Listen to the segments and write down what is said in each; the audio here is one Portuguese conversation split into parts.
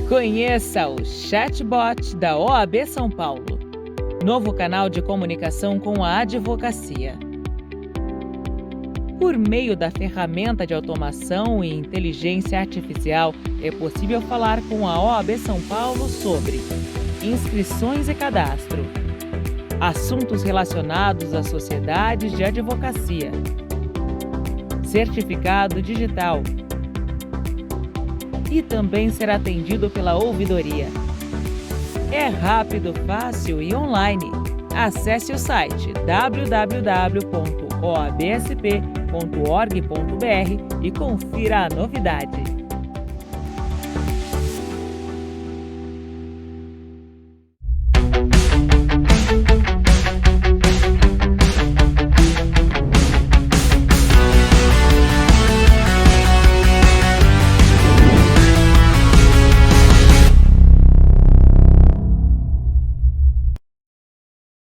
Conheça o chatbot da OAB São Paulo, novo canal de comunicação com a advocacia. Por meio da ferramenta de automação e inteligência artificial, é possível falar com a OAB São Paulo sobre inscrições e cadastro, assuntos relacionados às sociedades de advocacia, certificado digital, e também ser atendido pela ouvidoria. É rápido, fácil e online. Acesse o site www.oabsp.org.br e confira a novidade.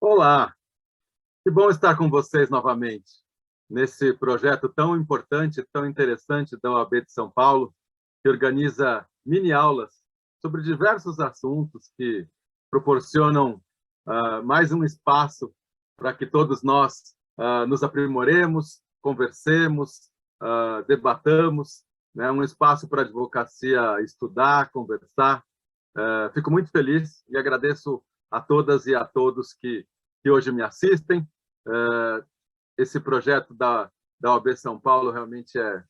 Olá, que bom estar com vocês novamente, nesse projeto tão importante, tão interessante da OAB de São Paulo, que organiza mini-aulas sobre diversos assuntos que proporcionam mais um espaço para que todos nós nos aprimoremos, conversemos, debatamos, né? Um espaço para a advocacia estudar, conversar. Fico muito feliz e agradeço a todas e a todos que hoje me assistem. Esse projeto da OAB São Paulo realmente é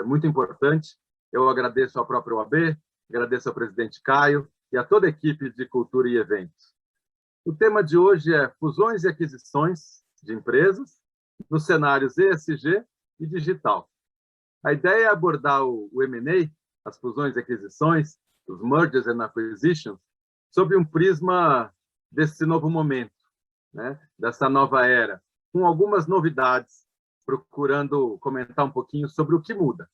muito importante. Eu agradeço à própria OAB, agradeço ao presidente Caio e a toda a equipe de Cultura e Eventos. O tema de hoje é fusões e aquisições de empresas nos cenários ESG e digital. A ideia é abordar o M&A, as fusões e aquisições, os mergers and acquisitions, sob um prisma desse novo momento, né? Dessa nova era, com algumas novidades, procurando comentar um pouquinho sobre o que muda.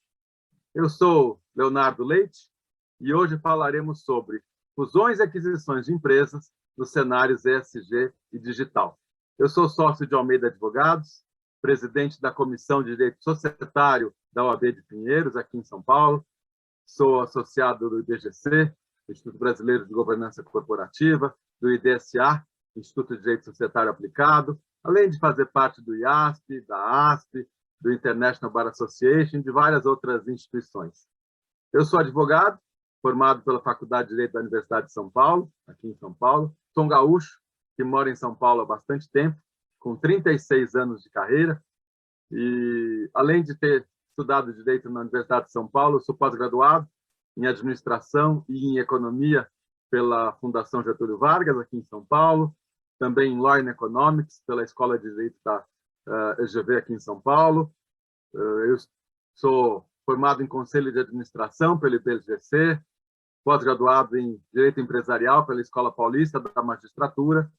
Eu sou Leonardo Leite e hoje falaremos sobre fusões e aquisições de empresas nos cenários ESG e digital. Eu sou sócio de Almeida Advogados, presidente da Comissão de Direito Societário da OAB de Pinheiros, aqui em São Paulo, sou associado do IBGC, Instituto Brasileiro de Governança Corporativa, do IDSA, Instituto de Direito Societário Aplicado, além de fazer parte do IASP, da ASP, do International Bar Association e de várias outras instituições. Eu sou advogado, formado pela Faculdade de Direito da Universidade de São Paulo, aqui em São Paulo. Sou um gaúcho que mora em São Paulo há bastante tempo, com 36 anos de carreira, e além de ter estudado Direito na Universidade de São Paulo, sou pós-graduado em Administração e em Economia pela Fundação Getúlio Vargas, aqui em São Paulo, também em Law and Economics, pela Escola de Direito da EGV, aqui em São Paulo. Eu sou formado em Conselho de Administração pelo IBGC, pós-graduado em Direito Empresarial pela Escola Paulista da Magistratura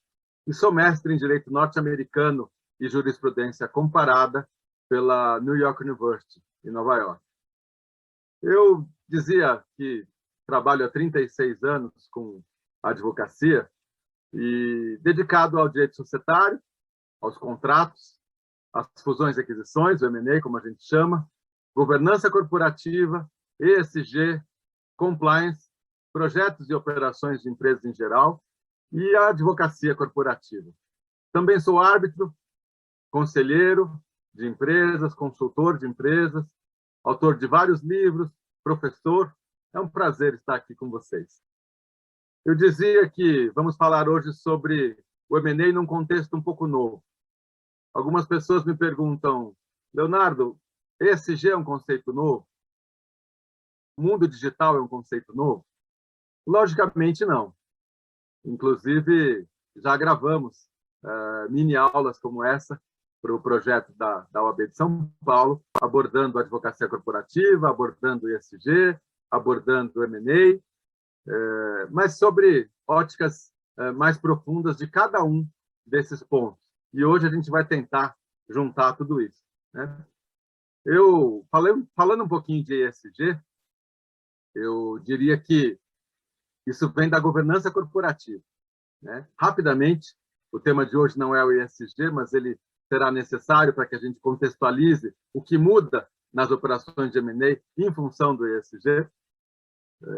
e sou mestre em Direito Norte-Americano e Jurisprudência Comparada pela New York University, em Nova York. Eu dizia que trabalho há 36 anos com advocacia e dedicado ao direito societário, aos contratos, às fusões e aquisições, o M&A, como a gente chama, governança corporativa, ESG, compliance, projetos e operações de empresas em geral e a advocacia corporativa. Também sou árbitro, conselheiro de empresas, consultor de empresas, autor de vários livros, professor. É um prazer estar aqui com vocês. Eu dizia que vamos falar hoje sobre o M&A num contexto um pouco novo. Algumas pessoas me perguntam, Leonardo, ESG é um conceito novo? O mundo digital é um conceito novo? Logicamente não. Inclusive, já gravamos mini-aulas como essa para o projeto da OAB de São Paulo, abordando a advocacia corporativa, abordando o ESG, abordando o M&A, mas sobre óticas mais profundas de cada um desses pontos. E hoje a gente vai tentar juntar tudo isso, né? Eu, falando um pouquinho de ESG, eu diria que isso vem da governança corporativa, né? Rapidamente, o tema de hoje não é o ESG, mas ele será necessário para que a gente contextualize o que muda nas operações de M&A em função do ESG.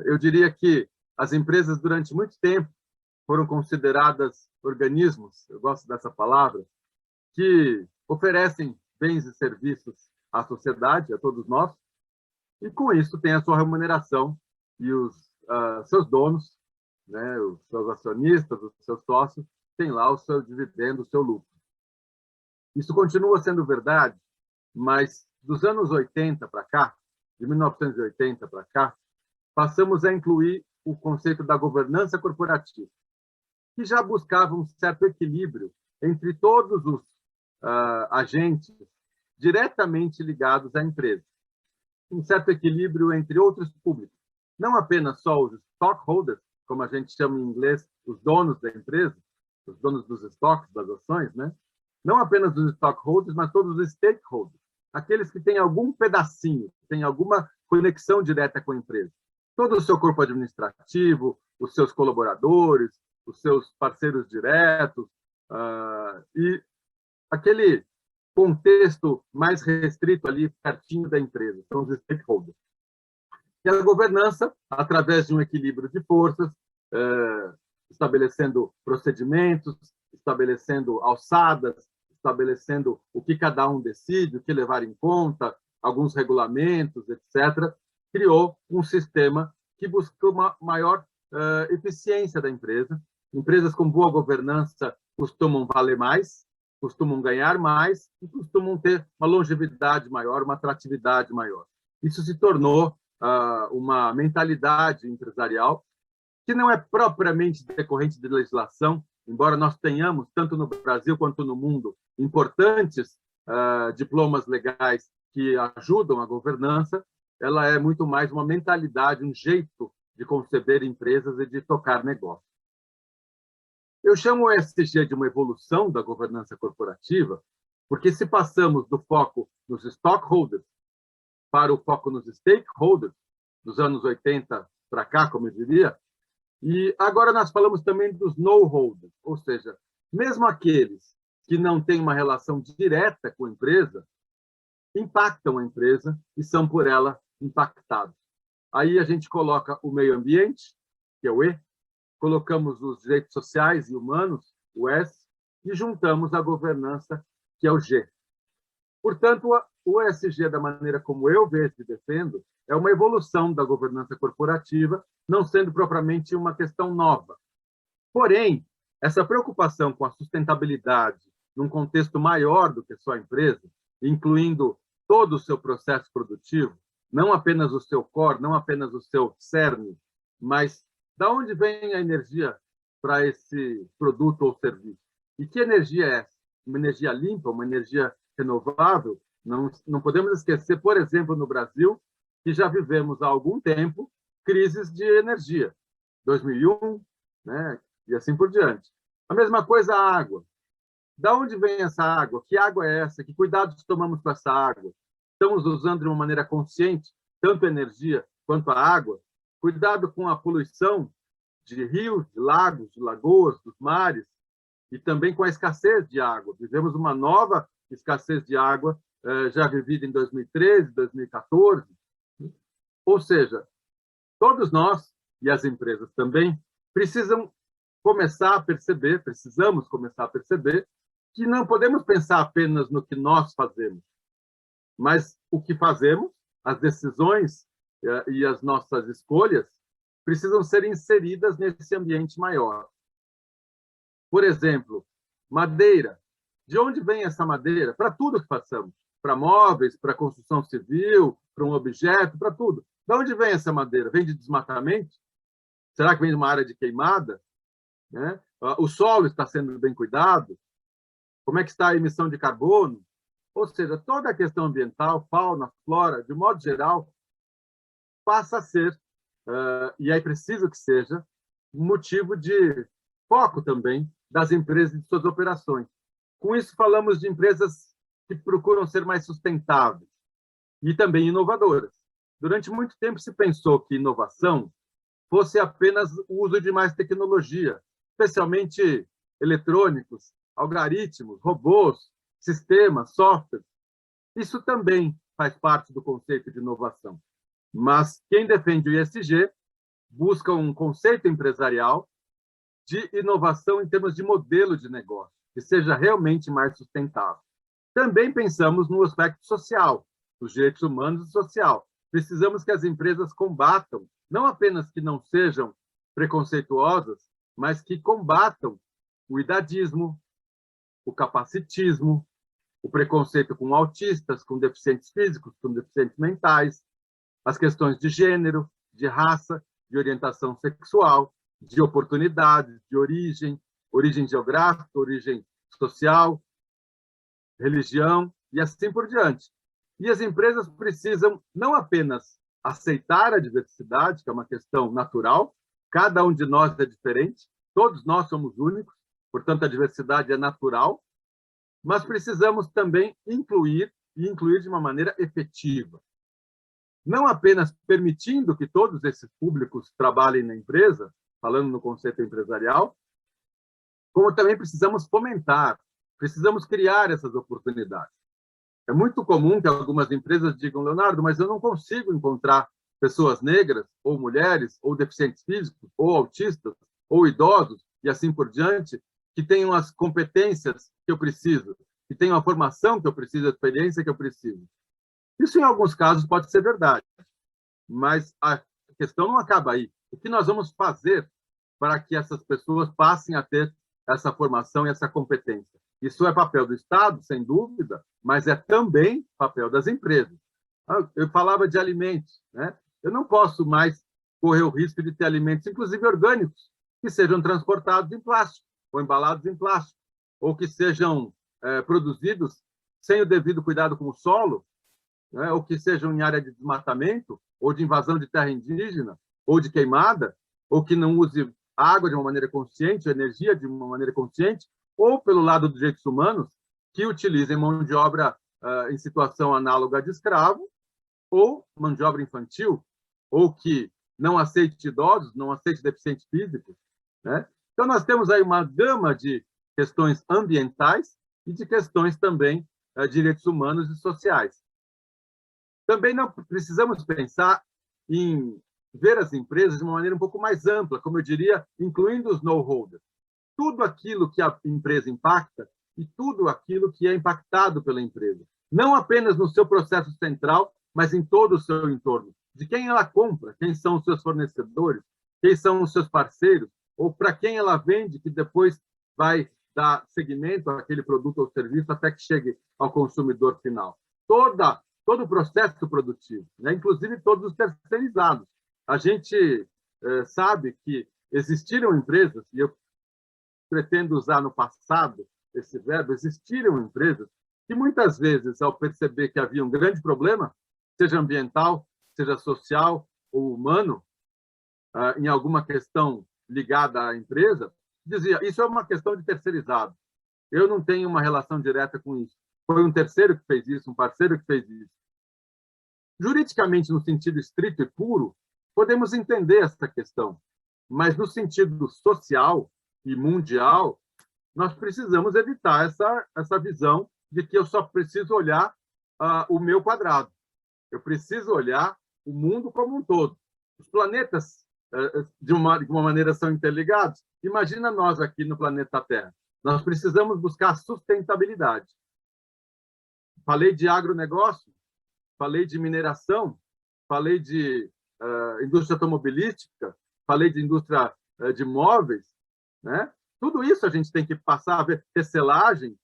Eu diria que As empresas, durante muito tempo, foram consideradas organismos, eu gosto dessa palavra, que oferecem bens e serviços à sociedade, a todos nós, e com isso tem a sua remuneração e os seus donos, né, os seus acionistas, os seus sócios, têm lá o seu dividendo, o seu lucro. Isso continua sendo verdade, mas dos anos 80 para cá, de 1980 para cá, passamos a incluir o conceito da governança corporativa, que já buscava um certo equilíbrio entre todos os agentes diretamente ligados à empresa. Um certo equilíbrio entre outros públicos, não apenas só os stockholders, como a gente chama em inglês, os donos da empresa, os donos dos estoques, das ações, né? Não apenas os stockholders, mas todos os stakeholders, aqueles que têm algum pedacinho, têm alguma conexão direta com a empresa. Todo o seu corpo administrativo, os seus colaboradores, os seus parceiros diretos, e aquele contexto mais restrito ali, pertinho da empresa, são os stakeholders. E a governança, através de um equilíbrio de forças, estabelecendo procedimentos, estabelecendo alçadas, estabelecendo o que cada um decide, o que levar em conta, alguns regulamentos, etc., criou um sistema que buscou uma maior eficiência da empresa. Empresas com boa governança costumam valer mais, costumam ganhar mais e costumam ter uma longevidade maior, uma atratividade maior. Isso se tornou uma mentalidade empresarial que não é propriamente decorrente de legislação, embora nós tenhamos, tanto no Brasil quanto no mundo, importantes diplomas legais que ajudam a governança, ela é muito mais uma mentalidade, um jeito de conceber empresas e de tocar negócios. Eu chamo o ESG de uma evolução da governança corporativa, porque se passamos do foco nos stockholders para o foco nos stakeholders, dos anos 80 para cá, como eu diria, e agora nós falamos também dos no-holders, ou seja, mesmo aqueles que não têm uma relação direta com a empresa, impactam a empresa e são por ela impactados. Aí a gente coloca o meio ambiente, que é o E, colocamos os direitos sociais e humanos, o S, e juntamos a governança, que é o G. Portanto, o ESG, da maneira como eu vejo e defendo, é uma evolução da governança corporativa, não sendo propriamente uma questão nova. Porém, essa preocupação com a sustentabilidade num contexto maior do que só a empresa, incluindo todo o seu processo produtivo, não apenas o seu core, não apenas o seu cerne, mas de onde vem a energia para esse produto ou serviço? E que energia é essa? Uma energia limpa, uma energia renovável? Não podemos esquecer, por exemplo, no Brasil, que já vivemos há algum tempo crises de energia. 2001, né? E assim por diante. A mesma coisa a água. Da onde vem essa água? Que água é essa? Que cuidados tomamos com essa água? Estamos usando de uma maneira consciente tanto a energia quanto a água? Cuidado com a poluição de rios, de lagos, de lagoas, dos mares, e também com a escassez de água. Vivemos uma nova escassez de água, já vivida em 2013, 2014. Ou seja, todos nós, e as empresas também, precisamos começar a perceber que não podemos pensar apenas no que nós fazemos, mas o que fazemos, as decisões e as nossas escolhas precisam ser inseridas nesse ambiente maior. Por exemplo, madeira. De onde vem essa madeira? Para tudo que façamos. Para móveis, para construção civil, para um objeto, para tudo. De onde vem essa madeira? Vem de desmatamento? Será que vem de uma área de queimada? Né? O solo está sendo bem cuidado? Como é que está a emissão de carbono? Ou seja, toda a questão ambiental, fauna, flora, de modo geral, passa a ser, e é preciso que seja, motivo de foco também das empresas e de suas operações. Com isso, falamos de empresas que procuram ser mais sustentáveis e também inovadoras. Durante muito tempo se pensou que inovação fosse apenas o uso de mais tecnologia, especialmente eletrônicos, algoritmos, robôs, sistemas, softwares. Isso também faz parte do conceito de inovação. Mas quem defende o ESG buscam um conceito empresarial de inovação em termos de modelo de negócio, que seja realmente mais sustentável. Também pensamos no aspecto social, dos direitos humanos e social. Precisamos que as empresas combatam, não apenas que não sejam preconceituosas, mas que combatam o idadismo, o capacitismo, o preconceito com autistas, com deficientes físicos, com deficientes mentais, as questões de gênero, de raça, de orientação sexual, de oportunidades, de origem geográfica, origem social, religião e assim por diante. E as empresas precisam não apenas aceitar a diversidade, que é uma questão natural, cada um de nós é diferente, todos nós somos únicos, portanto, a diversidade é natural, mas precisamos também incluir, e incluir de uma maneira efetiva. Não apenas permitindo que todos esses públicos trabalhem na empresa, falando no conceito empresarial, como também precisamos fomentar, precisamos criar essas oportunidades. É muito comum que algumas empresas digam, Leonardo, mas eu não consigo encontrar pessoas negras, ou mulheres, ou deficientes físicos, ou autistas, ou idosos, e assim por diante, que tenham as competências que eu preciso, que tenham a formação que eu preciso, a experiência que eu preciso. Isso, em alguns casos, pode ser verdade, mas a questão não acaba aí. O que nós vamos fazer para que essas pessoas passem a ter essa formação e essa competência? Isso é papel do Estado, sem dúvida, mas é também papel das empresas. Eu falava de alimentos, né? Eu não posso mais correr o risco de ter alimentos, inclusive orgânicos, que sejam transportados em plástico, ou embalados em plástico, ou que sejam produzidos sem o devido cuidado com o solo, né? Ou que sejam em área de desmatamento, ou de invasão de terra indígena, ou de queimada, ou que não use água de uma maneira consciente, energia de uma maneira consciente, ou pelo lado dos direitos humanos, que utilizem mão de obra em situação análoga de escravo, ou mão de obra infantil, ou que não aceite idosos, não aceite deficientes físicos, né? Então, nós temos aí uma gama de questões ambientais e de questões também de direitos humanos e sociais. Também não precisamos pensar em ver as empresas de uma maneira um pouco mais ampla, como eu diria, incluindo os no-holders. Tudo aquilo que a empresa impacta e tudo aquilo que é impactado pela empresa. Não apenas no seu processo central, mas em todo o seu entorno. De quem ela compra, quem são os seus fornecedores, quem são os seus parceiros, ou para quem ela vende, que depois vai dar seguimento àquele produto ou serviço até que chegue ao consumidor final. Todo o processo produtivo, né? Inclusive todos os terceirizados. A gente sabe que existiram empresas, e eu pretendo usar no passado esse verbo, existiram empresas que muitas vezes, ao perceber que havia um grande problema, seja ambiental, seja social ou humano, em alguma questão ligada à empresa, dizia, isso é uma questão de terceirizado. Eu não tenho uma relação direta com isso. Foi um terceiro que fez isso, um parceiro que fez isso. Juridicamente, no sentido estrito e puro, podemos entender essa questão, mas no sentido social e mundial, nós precisamos evitar essa visão de que eu só preciso olhar o meu quadrado. Eu preciso olhar o mundo como um todo. Os planetas, de uma maneira, são interligados. Imagina nós aqui no planeta Terra. Nós precisamos buscar sustentabilidade. Falei de agronegócio, falei de mineração, falei de indústria automobilística, falei de indústria de móveis, né? Tudo isso a gente tem que passar a ver, tecelagem,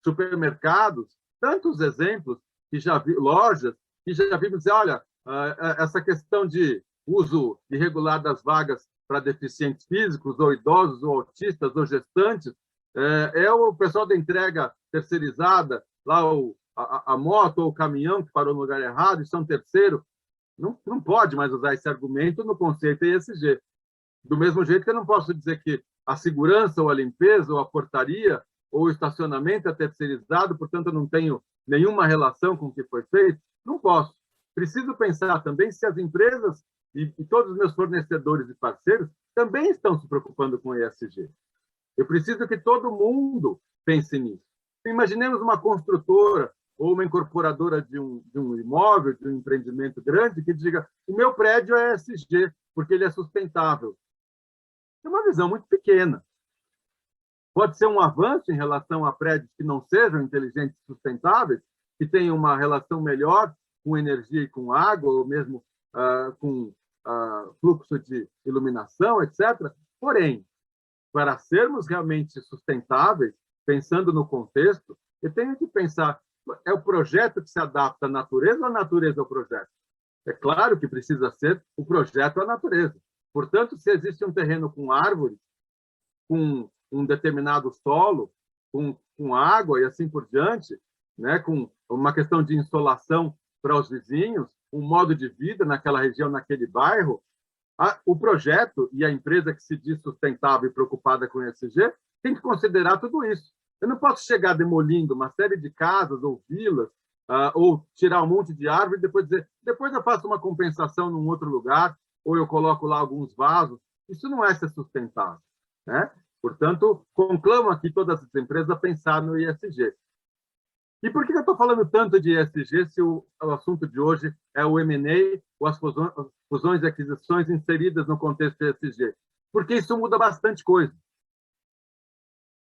supermercados, tantos exemplos que já vi, lojas que já vimos dizer, olha, essa questão de uso irregular das vagas para deficientes físicos, ou idosos, ou autistas, ou gestantes, é o pessoal da entrega terceirizada, lá a moto ou o caminhão que parou no lugar errado, isso é um terceiro. Não pode mais usar esse argumento no conceito ESG. Do mesmo jeito que eu não posso dizer que a segurança ou a limpeza ou a portaria ou o estacionamento é terceirizado, portanto, eu não tenho nenhuma relação com o que foi feito. Não posso. Preciso pensar também se as empresas e todos os meus fornecedores e parceiros também estão se preocupando com o ESG. Eu preciso que todo mundo pense nisso. Imaginemos uma construtora ou uma incorporadora de um imóvel, de um empreendimento grande, que diga: o meu prédio é ESG, porque ele é sustentável. É uma visão muito pequena. Pode ser um avanço em relação a prédios que não sejam inteligentes e sustentáveis, que tenham uma relação melhor com energia e com água, ou mesmo com fluxo de iluminação, etc. Porém, para sermos realmente sustentáveis, pensando no contexto, eu tenho que pensar: é o projeto que se adapta à natureza ou a natureza ao projeto? É claro que precisa ser o projeto à natureza. Portanto, se existe um terreno com árvores, com um determinado solo, com água e assim por diante, né, com uma questão de insolação para os vizinhos, um modo de vida naquela região, naquele bairro, o projeto e a empresa que se diz sustentável e preocupada com o ESG tem que considerar tudo isso. Eu não posso chegar demolindo uma série de casas ou vilas, ou tirar um monte de árvore e depois dizer: depois eu faço uma compensação num outro lugar, ou eu coloco lá alguns vasos. Isso não é ser sustentável, né? Portanto, conclamo aqui todas as empresas a pensar no ESG. E por que eu estou falando tanto de ESG se o assunto de hoje é o M&A, ou as fusões e aquisições inseridas no contexto ESG? Porque isso muda bastante coisa.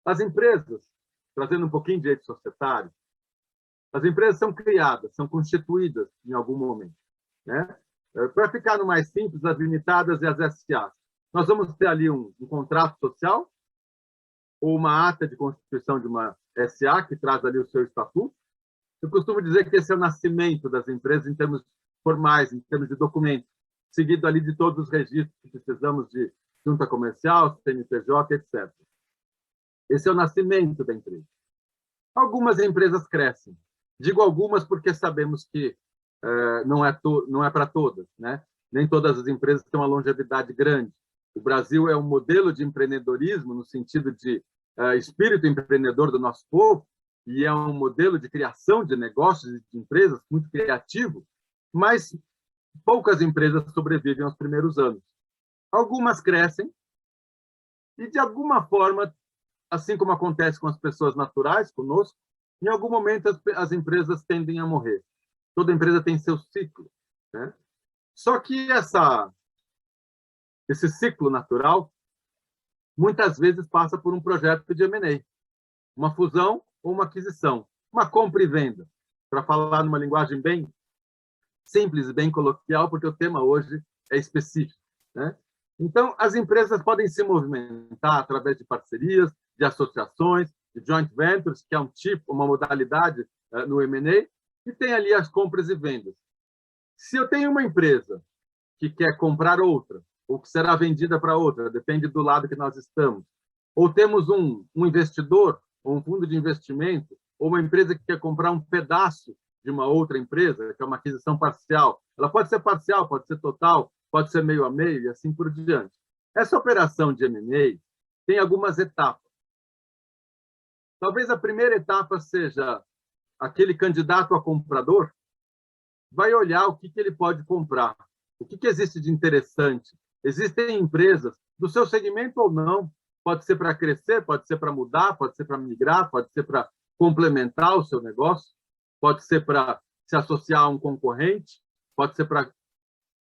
As empresas, trazendo um pouquinho de direito societário, as empresas são criadas, são constituídas em algum momento, né? Para ficar no mais simples, as limitadas e as SAs. Nós vamos ter ali um contrato social, ou uma ata de constituição de uma SA, que traz ali o seu estatuto. Eu costumo dizer que esse é o nascimento das empresas em termos formais, em termos de documentos, seguido ali de todos os registros que precisamos de junta comercial, CNPJ, etc. Esse é o nascimento da empresa. Algumas empresas crescem. Digo algumas porque sabemos que não é para todas, né? Nem todas as empresas têm uma longevidade grande. O Brasil é um modelo de empreendedorismo no sentido de espírito empreendedor do nosso povo, e é um modelo de criação de negócios e de empresas muito criativo, mas poucas empresas sobrevivem aos primeiros anos. Algumas crescem e, de alguma forma, assim como acontece com as pessoas naturais, conosco, em algum momento as empresas tendem a morrer. Toda empresa tem seu ciclo, né? Só que esse ciclo natural muitas vezes passa por um projeto de M&A, uma fusão ou uma aquisição, uma compra e venda, para falar numa linguagem bem simples e bem coloquial, porque o tema hoje é específico, né? Então, as empresas podem se movimentar através de parcerias, de associações, de joint ventures, que é um tipo, uma modalidade no M&A, e tem ali as compras e vendas. Se eu tenho uma empresa que quer comprar outra, ou que será vendida para outra, depende do lado que nós estamos, ou temos um investidor, ou um fundo de investimento, ou uma empresa que quer comprar um pedaço de uma outra empresa, que é uma aquisição parcial. Ela pode ser parcial, pode ser total, pode ser meio a meio, e assim por diante. Essa operação de M&A tem algumas etapas. Talvez a primeira etapa seja aquele candidato a comprador vai olhar o que ele pode comprar, o que existe de interessante. Existem empresas do seu segmento ou não, pode ser para crescer, pode ser para mudar, pode ser para migrar, pode ser para complementar o seu negócio, pode ser para se associar a um concorrente, pode ser para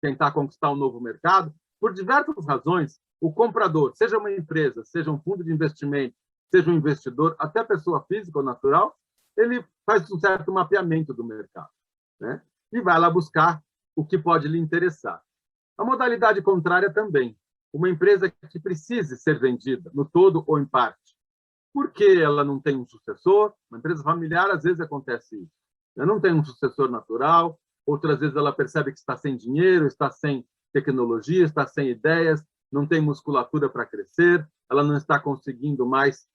tentar conquistar um novo mercado. Por diversas razões, o comprador, seja uma empresa, seja um fundo de investimento, seja um investidor, até pessoa física ou natural, ele faz um certo mapeamento do mercado, né? E vai lá buscar o que pode lhe interessar. A modalidade contrária também. Uma empresa que precise ser vendida, no todo ou em parte, porque ela não tem um sucessor. Uma empresa familiar, às vezes, acontece isso. Ela não tem um sucessor natural, outras vezes ela percebe que está sem dinheiro, está sem tecnologia, está sem ideias, não tem musculatura para crescer, ela não está conseguindo mais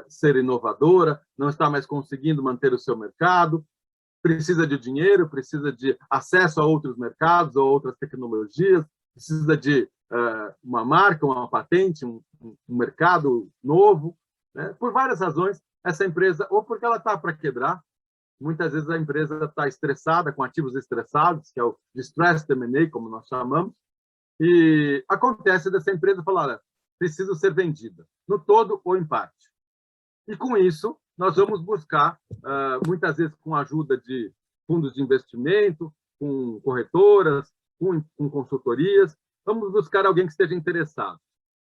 ser inovadora, não está mais conseguindo manter o seu mercado, precisa de dinheiro, precisa de acesso a outros mercados ou outras tecnologias, precisa de uma marca, uma patente, um mercado novo, né? Por várias razões, essa empresa, ou porque ela está para quebrar, muitas vezes a empresa está estressada, com ativos estressados, que é o distressed M&A, como nós chamamos, e acontece dessa empresa falar: olha, preciso ser vendida, no todo ou em parte. E com isso, nós vamos buscar, muitas vezes com a ajuda de fundos de investimento, com corretoras, com consultorias, vamos buscar alguém que esteja interessado.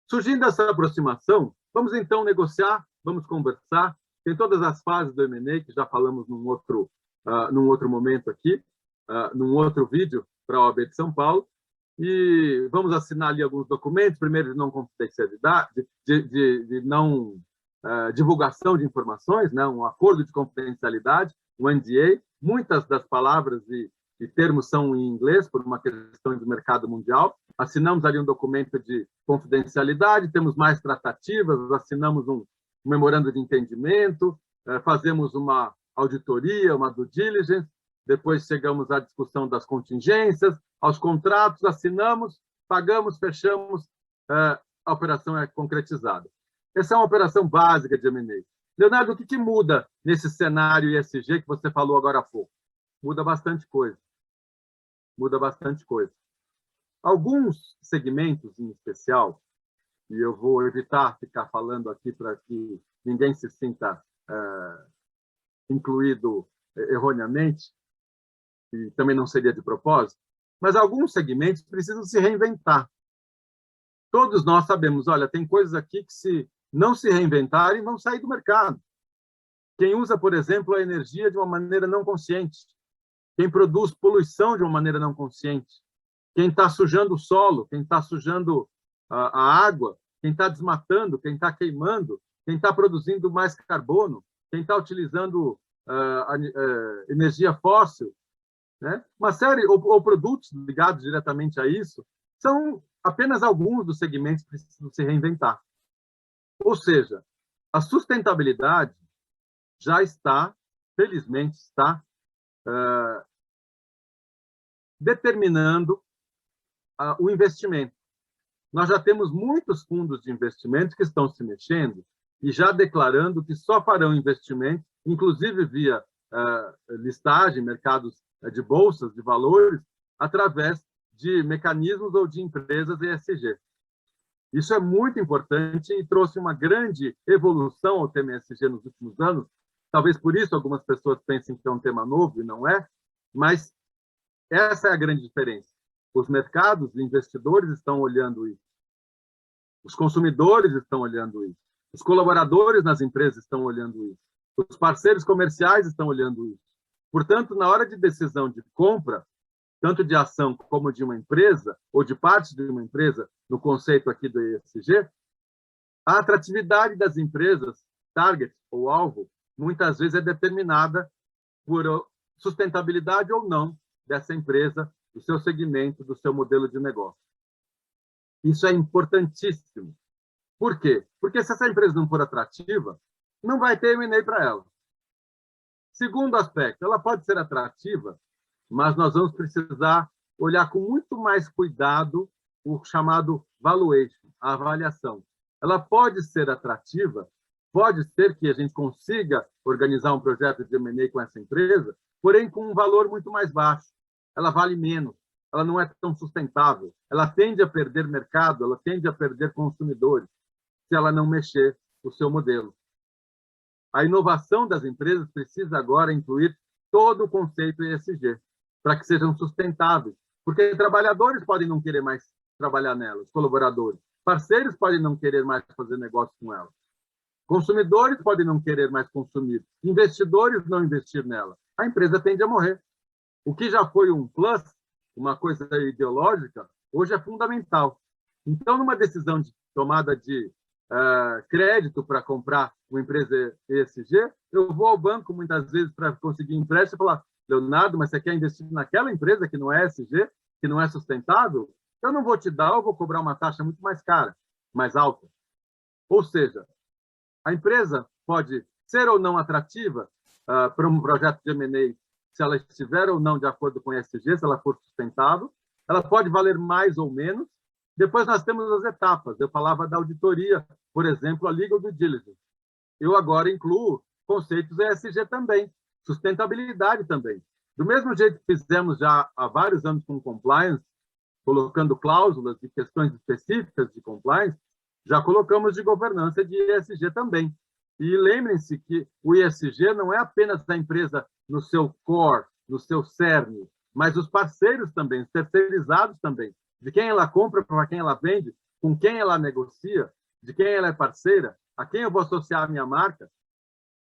Surgindo essa aproximação, vamos então negociar, vamos conversar, tem todas as fases do M&A, que já falamos num outro momento aqui, num outro vídeo para a OAB de São Paulo, e vamos assinar ali alguns documentos, primeiro de não confidencialidade, de não divulgação de informações, né? Um acordo de confidencialidade, um NDA. Muitas das palavras e termos são em inglês, por uma questão do mercado mundial. Assinamos ali um documento de confidencialidade, temos mais tratativas, assinamos um memorando de entendimento, fazemos uma auditoria, uma due diligence, depois chegamos à discussão das contingências, aos contratos, assinamos, pagamos, fechamos, a operação é concretizada. Essa é uma operação básica de M&A. Leonardo, o que muda nesse cenário ESG que você falou agora há pouco? Muda bastante coisa. Muda bastante coisa. Alguns segmentos, em especial, e eu vou evitar ficar falando aqui para que ninguém se sinta incluído erroneamente, e também não seria de propósito, mas alguns segmentos precisam se reinventar. Todos nós sabemos, olha, tem coisas aqui que, se não se reinventarem, vão sair do mercado. Quem usa, por exemplo, a energia de uma maneira não consciente, quem produz poluição de uma maneira não consciente, quem está sujando o solo, quem está sujando a água, quem está desmatando, quem está queimando, quem está produzindo mais carbono, quem está utilizando energia fóssil, né? Uma série, ou produtos ligados diretamente a isso, são apenas alguns dos segmentos que precisam se reinventar. Ou seja, a sustentabilidade já está, felizmente, está determinando o investimento. Nós já temos muitos fundos de investimento que estão se mexendo e já declarando que só farão investimento, inclusive via listagem, mercados de bolsas de valores, através de mecanismos ou de empresas ESG. Isso é muito importante e trouxe uma grande evolução ao tema ESG nos últimos anos. Talvez por isso algumas pessoas pensem que é um tema novo, e não é, mas essa é a grande diferença. Os mercados, os investidores estão olhando isso. Os consumidores estão olhando isso. Os colaboradores nas empresas estão olhando isso. Os parceiros comerciais estão olhando isso. Portanto, na hora de decisão de compra, tanto de ação como de uma empresa, ou de parte de uma empresa, no conceito aqui do ESG, a atratividade das empresas, target ou alvo, muitas vezes é determinada por sustentabilidade ou não dessa empresa, do seu segmento, do seu modelo de negócio. Isso é importantíssimo. Por quê? Porque se essa empresa não for atrativa, não vai ter M&A para ela. Segundo aspecto, ela pode ser atrativa, mas nós vamos precisar olhar com muito mais cuidado o chamado valuation, a avaliação. Ela pode ser atrativa, pode ser que a gente consiga organizar um projeto de M&A com essa empresa, porém com um valor muito mais baixo. Ela vale menos, ela não é tão sustentável, ela tende a perder mercado, ela tende a perder consumidores, se ela não mexer o seu modelo. A inovação das empresas precisa agora incluir todo o conceito ESG, para que sejam sustentáveis, porque trabalhadores podem não querer mais trabalhar nelas, colaboradores, parceiros podem não querer mais fazer negócio com elas, consumidores podem não querer mais consumir, investidores não investir nela, a empresa tende a morrer. O que já foi um plus, uma coisa ideológica, hoje é fundamental. Então, numa decisão de tomada de crédito para comprar uma empresa ESG, eu vou ao banco muitas vezes para conseguir empréstimo e falar: Leonardo, mas você quer investir naquela empresa que não é ESG, que não é sustentável? Eu não vou te dar, eu vou cobrar uma taxa muito mais cara, mais alta. Ou seja, a empresa pode ser ou não atrativa para um projeto de M&A, se ela estiver ou não de acordo com o ESG, se ela for sustentável, ela pode valer mais ou menos. Depois nós temos as etapas. Eu falava da auditoria, por exemplo, a legal due diligence. Eu agora incluo conceitos ESG também, sustentabilidade também. Do mesmo jeito que fizemos já há vários anos com compliance, colocando cláusulas e questões específicas de compliance, já colocamos de governança de ESG também. E lembrem-se que o ESG não é apenas a empresa no seu core, no seu cerne, mas os parceiros também, os terceirizados também, de quem ela compra, para quem ela vende, com quem ela negocia, de quem ela é parceira, a quem eu vou associar a minha marca.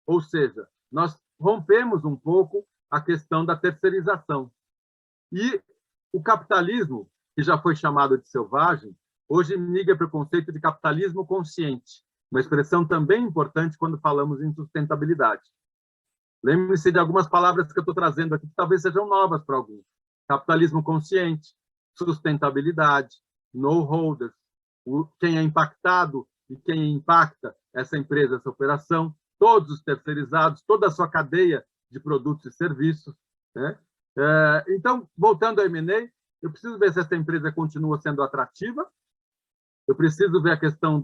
Ou seja, nós rompemos um pouco a questão da terceirização. E o capitalismo, que já foi chamado de selvagem, hoje migra para o conceito de capitalismo consciente, uma expressão também importante quando falamos em sustentabilidade. Lembre-se de algumas palavras que eu estou trazendo aqui, que talvez sejam novas para alguns. Capitalismo consciente, sustentabilidade, no-holders, quem é impactado e quem impacta essa empresa, essa operação, todos os terceirizados, toda a sua cadeia de produtos e serviços. Né? Então, voltando ao M&A, eu preciso ver se essa empresa continua sendo atrativa, eu preciso ver a questão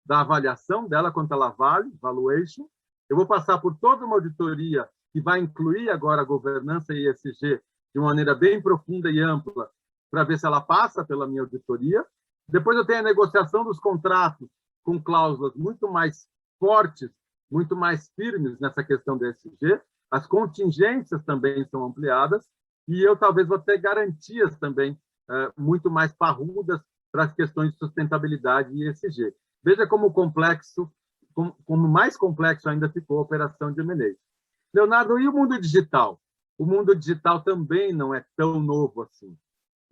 da avaliação dela, quanto ela vale, valuation. Eu vou passar por toda uma auditoria que vai incluir agora a governança e ESG de uma maneira bem profunda e ampla, para ver se ela passa pela minha auditoria. Depois eu tenho a negociação dos contratos com cláusulas muito mais fortes, muito mais firmes nessa questão do ESG. As contingências também são ampliadas e eu talvez vou ter garantias também muito mais parrudas para as questões de sustentabilidade e ESG. Veja como complexo, como mais complexo ainda ficou a operação de M&A. Leonardo, e o mundo digital? O mundo digital também não é tão novo assim,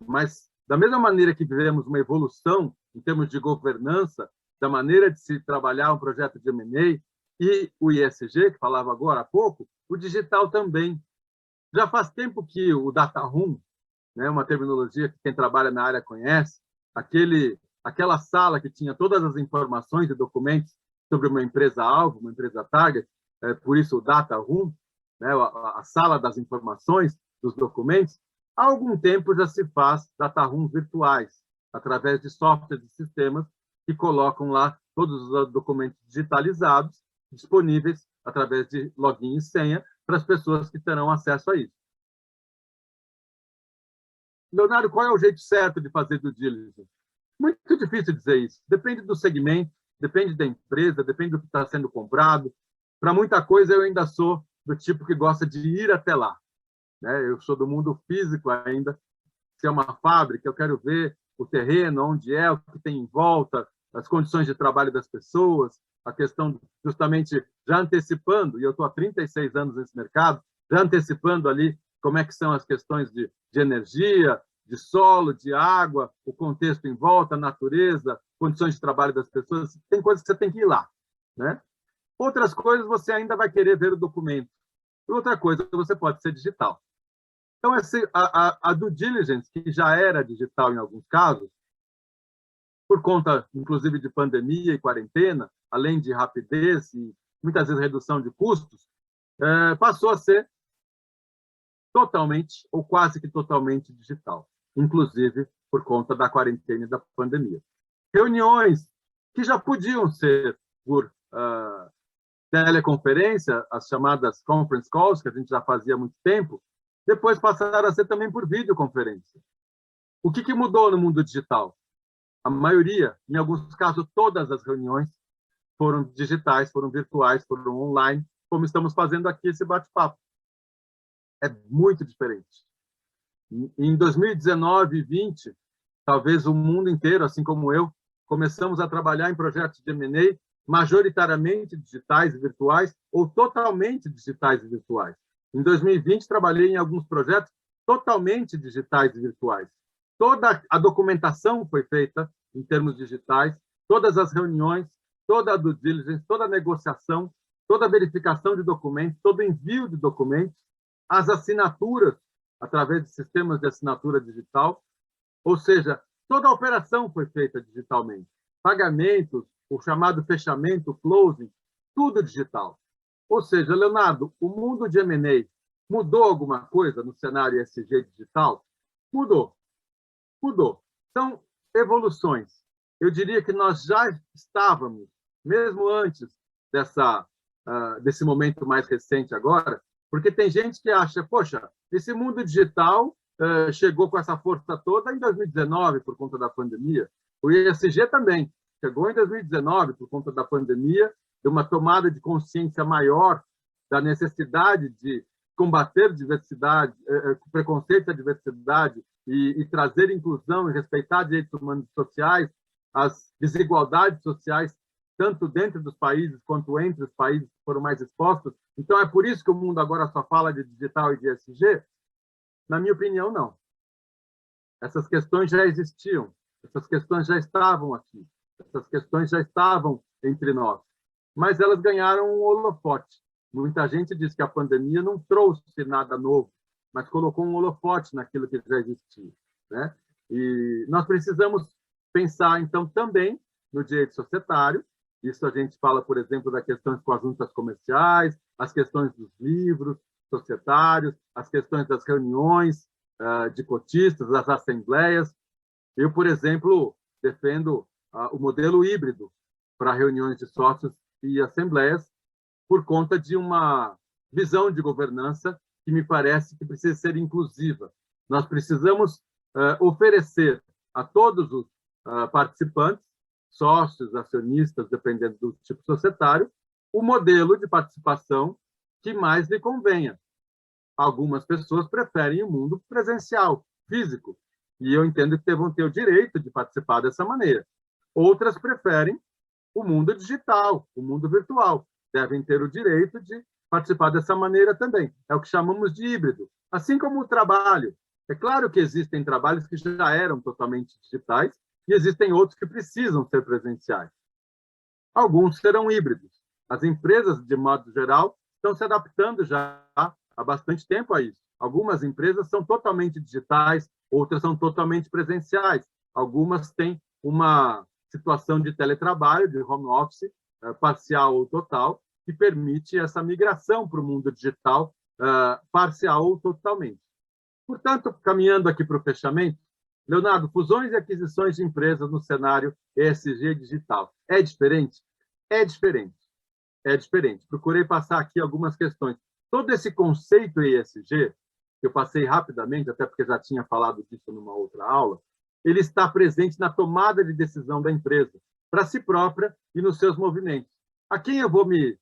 mas da mesma maneira que vivemos uma evolução em termos de governança, da maneira de se trabalhar um projeto de M&A e o ESG, que falava agora há pouco, o digital também. Já faz tempo que o data room, né, uma terminologia que quem trabalha na área conhece, aquela sala que tinha todas as informações e documentos sobre uma empresa-alvo, uma empresa target, por isso o data room, né, a sala das informações, dos documentos, há algum tempo já se faz data rooms virtuais, através de softwares e sistemas que colocam lá todos os documentos digitalizados, disponíveis através de login e senha para as pessoas que terão acesso a isso. Leonardo, qual é o jeito certo de fazer due diligence? Muito difícil dizer isso. Depende do segmento, depende da empresa, depende do que está sendo comprado. Para muita coisa, eu ainda sou do tipo que gosta de ir até lá. Né? Eu sou do mundo físico ainda. Se é uma fábrica, eu quero ver o terreno, onde é, o que tem em volta, as condições de trabalho das pessoas, a questão justamente já antecipando, e eu estou há 36 anos nesse mercado, já antecipando ali como é que são as questões de energia, de solo, de água, o contexto em volta, a natureza, condições de trabalho das pessoas. Tem coisas que você tem que ir lá. Né? Outras coisas você ainda vai querer ver o documento. E outra coisa, você pode ser digital. Então, a due diligence, que já era digital em alguns casos, por conta, inclusive, de pandemia e quarentena, além de rapidez e muitas vezes redução de custos, passou a ser totalmente ou quase que totalmente digital, inclusive por conta da quarentena e da pandemia. Reuniões que já podiam ser por teleconferência, as chamadas conference calls, que a gente já fazia há muito tempo, depois passaram a ser também por videoconferência. O que mudou no mundo digital? A maioria, em alguns casos, todas as reuniões foram digitais, foram virtuais, foram online, como estamos fazendo aqui esse bate-papo. É muito diferente. Em 2019 e 2020, talvez o mundo inteiro, assim como eu, começamos a trabalhar em projetos de M&A majoritariamente digitais e virtuais ou totalmente digitais e virtuais. Em 2020, trabalhei em alguns projetos totalmente digitais e virtuais. Toda a documentação foi feita em termos digitais, todas as reuniões, toda a due diligence, toda a negociação, toda a verificação de documentos, todo o envio de documentos, as assinaturas através de sistemas de assinatura digital, ou seja, toda a operação foi feita digitalmente. Pagamentos, o chamado fechamento, closing, tudo digital. Ou seja, Leonardo, o mundo de M&A mudou alguma coisa no cenário ESG digital? Mudou. Mudou. São evoluções. Eu diria que nós já estávamos, mesmo antes desse momento mais recente agora, porque tem gente que acha, poxa, esse mundo digital chegou com essa força toda em 2019, por conta da pandemia. O ESG também chegou em 2019, por conta da pandemia, de uma tomada de consciência maior da necessidade de combater diversidade, preconceito à diversidade e trazer inclusão e respeitar direitos humanos e sociais, as desigualdades sociais, tanto dentro dos países quanto entre os países que foram mais expostos. Então, é por isso que o mundo agora só fala de digital e de ESG? Na minha opinião, não. Essas questões já existiam, essas questões já estavam aqui, essas questões já estavam entre nós, mas elas ganharam um holofote. Muita gente diz que a pandemia não trouxe nada novo, mas colocou um holofote naquilo que já existia, né? E nós precisamos pensar, então, também no direito societário. Isso a gente fala, por exemplo, das questões com as juntas comerciais, as questões dos livros societários, as questões das reuniões de cotistas, das assembleias. Eu, por exemplo, defendo o modelo híbrido para reuniões de sócios e assembleias, por conta de uma visão de governança que me parece que precisa ser inclusiva. Nós precisamos oferecer a todos os participantes, sócios, acionistas, dependendo do tipo societário, o modelo de participação que mais lhe convenha. Algumas pessoas preferem o mundo presencial, físico, e eu entendo que devam ter o direito de participar dessa maneira. Outras preferem o mundo digital, o mundo virtual. Devem ter o direito de participar dessa maneira também. É o que chamamos de híbrido. Assim como o trabalho. É claro que existem trabalhos que já eram totalmente digitais e existem outros que precisam ser presenciais. Alguns serão híbridos. As empresas, de modo geral, estão se adaptando já há bastante tempo a isso. Algumas empresas são totalmente digitais, outras são totalmente presenciais. Algumas têm uma situação de teletrabalho, de home office, parcial ou total, que permite essa migração para o mundo digital, parcial ou totalmente. Portanto, caminhando aqui para o fechamento, Leonardo, fusões e aquisições de empresas no cenário ESG digital. É diferente? É diferente. É diferente. Procurei passar aqui algumas questões. Todo esse conceito ESG, que eu passei rapidamente, até porque já tinha falado disso numa outra aula, ele está presente na tomada de decisão da empresa, para si própria e nos seus movimentos. A quem eu vou me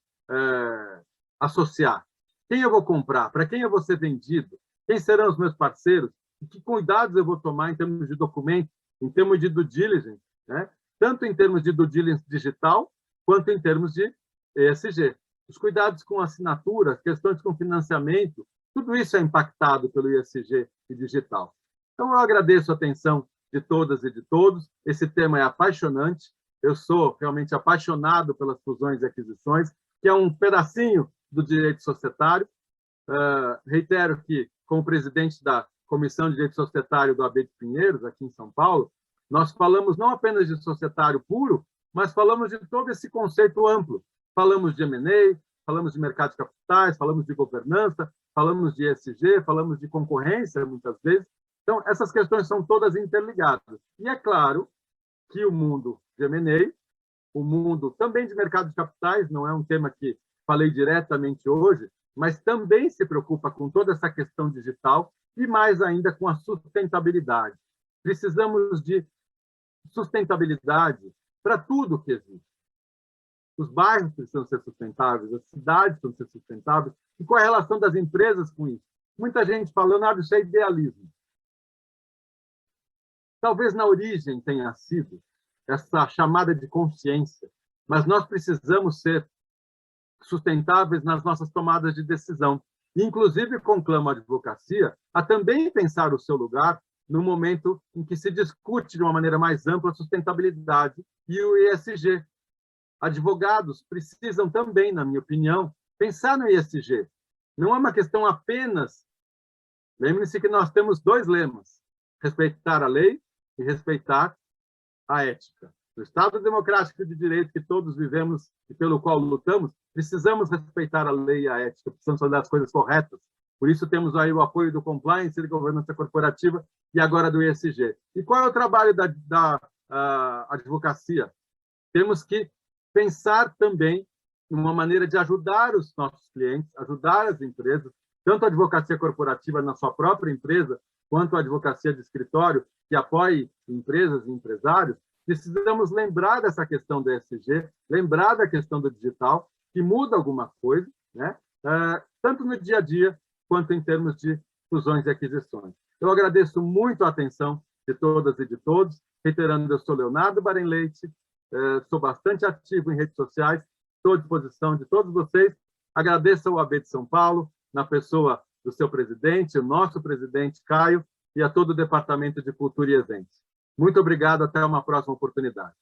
associar? Quem eu vou comprar? Para quem eu vou ser vendido? Quem serão os meus parceiros? E que cuidados eu vou tomar em termos de documentos, em termos de due diligence, né? Tanto em termos de due diligence digital, quanto em termos de ESG. Os cuidados com assinatura, questões com financiamento, tudo isso é impactado pelo ESG e digital. Então, eu agradeço a atenção de todas e de todos. Esse tema é apaixonante. Eu sou realmente apaixonado pelas fusões e aquisições, que é um pedacinho do direito societário. Reitero que, como presidente da Comissão de Direito Societário do AB de Pinheiros, aqui em São Paulo, nós falamos não apenas de societário puro, mas falamos de todo esse conceito amplo. Falamos de M&A, falamos de mercado de capitais, falamos de governança, falamos de ESG, falamos de concorrência, muitas vezes. Então, essas questões são todas interligadas. E é claro que o mundo de M&A, o mundo também de mercado de capitais, não é um tema que falei diretamente hoje, mas também se preocupa com toda essa questão digital e mais ainda com a sustentabilidade. Precisamos de sustentabilidade para tudo que existe. Os bairros precisam ser sustentáveis, as cidades precisam ser sustentáveis. E qual é a relação das empresas com isso? Muita gente fala, Leonardo, isso é idealismo. Talvez na origem tenha sido essa chamada de consciência, mas nós precisamos ser sustentáveis nas nossas tomadas de decisão. Inclusive, conclamo a advocacia a também pensar o seu lugar no momento em que se discute de uma maneira mais ampla a sustentabilidade e o ESG. Advogados precisam também, na minha opinião, pensar no ESG. Não é uma questão apenas... Lembre-se que nós temos dois lemas: respeitar a lei e respeitar a ética. No Estado democrático de direito que todos vivemos e pelo qual lutamos, precisamos respeitar a lei e a ética, precisamos fazer as coisas corretas. Por isso temos aí o apoio do compliance, da governança corporativa e agora do ESG. E qual é o trabalho da advocacia? Temos que pensar também em uma maneira de ajudar os nossos clientes, ajudar as empresas, tanto a advocacia corporativa na sua própria empresa, quanto a advocacia de escritório, que apoie empresas e empresários, precisamos lembrar dessa questão do ESG, lembrar da questão do digital, que muda alguma coisa, né? Tanto no dia a dia, quanto em termos de fusões e aquisições. Eu agradeço muito a atenção de todas e de todos, reiterando, eu sou Leonardo Baren Leite, sou bastante ativo em redes sociais, estou à disposição de todos vocês. Agradeço ao OAB de São Paulo, na pessoa do seu presidente, o nosso presidente Caio, e a todo o Departamento de Cultura e Eventos. Muito obrigado, até uma próxima oportunidade.